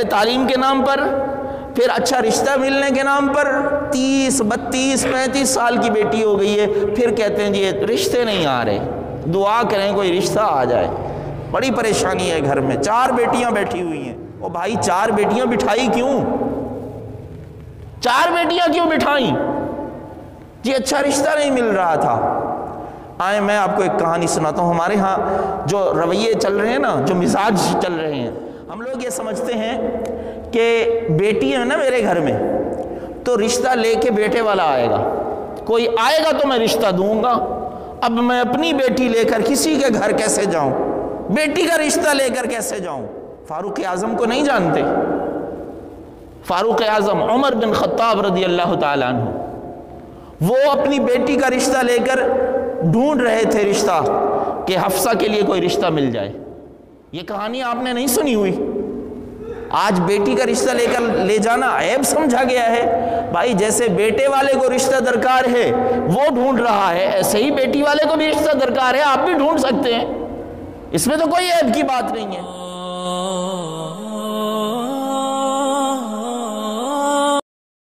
تعلیم کے نام پر، پھر اچھا رشتہ ملنے کے نام پر 30 32 35 سال کی بیٹی ہو گئی ہے، پھر کہتے ہیں جی رشتے نہیں آ رہے، دعا کریں کوئی رشتہ آ جائے۔ بڑی پریشانی ہے گھر میں، 4 بیٹیاں بیٹھی ہوئی ہیں۔ او بھائی 4 بیٹیاں بٹھائی کیوں؟ 4 بیٹیاں کیوں بٹھائیں؟ جی اچھا رشتہ نہیں مل رہا تھا۔ آئیں میں آپ کو ایک کہانی سناتا ہوں۔ ہمارے ہاں جو رویے چل رہے ہیں نا، جو مزاج چل رہے ہیں، ہم لوگ یہ سمجھتے ہیں کہ بیٹی ہے نا میرے گھر میں تو رشتہ لے کے بیٹے والا آئے گا، کوئی آئے گا تو میں رشتہ دوں گا۔ اب میں اپنی بیٹی لے کر کسی کے گھر کیسے جاؤں؟ بیٹی کا رشتہ لے کر کیسے جاؤں؟ فاروق اعظم کو نہیں جانتے؟ فاروق اعظم عمر بن خطاب رضی اللہ تعالیٰ عنہ، وہ اپنی بیٹی کا رشتہ لے کر ڈھونڈ رہے تھے رشتہ کہ حفصہ کے لیے کوئی رشتہ مل جائے۔ یہ کہانی آپ نے نہیں سنی ہوئی؟ آج بیٹی کا رشتہ لے کر لے جانا عیب سمجھا گیا ہے۔ بھائی جیسے بیٹے والے کو رشتہ درکار ہے وہ ڈھونڈ رہا ہے، ایسے ہی بیٹی والے کو بھی رشتہ درکار ہے، آپ بھی ڈھونڈ سکتے ہیں، اس میں تو کوئی عیب کی بات نہیں ہے۔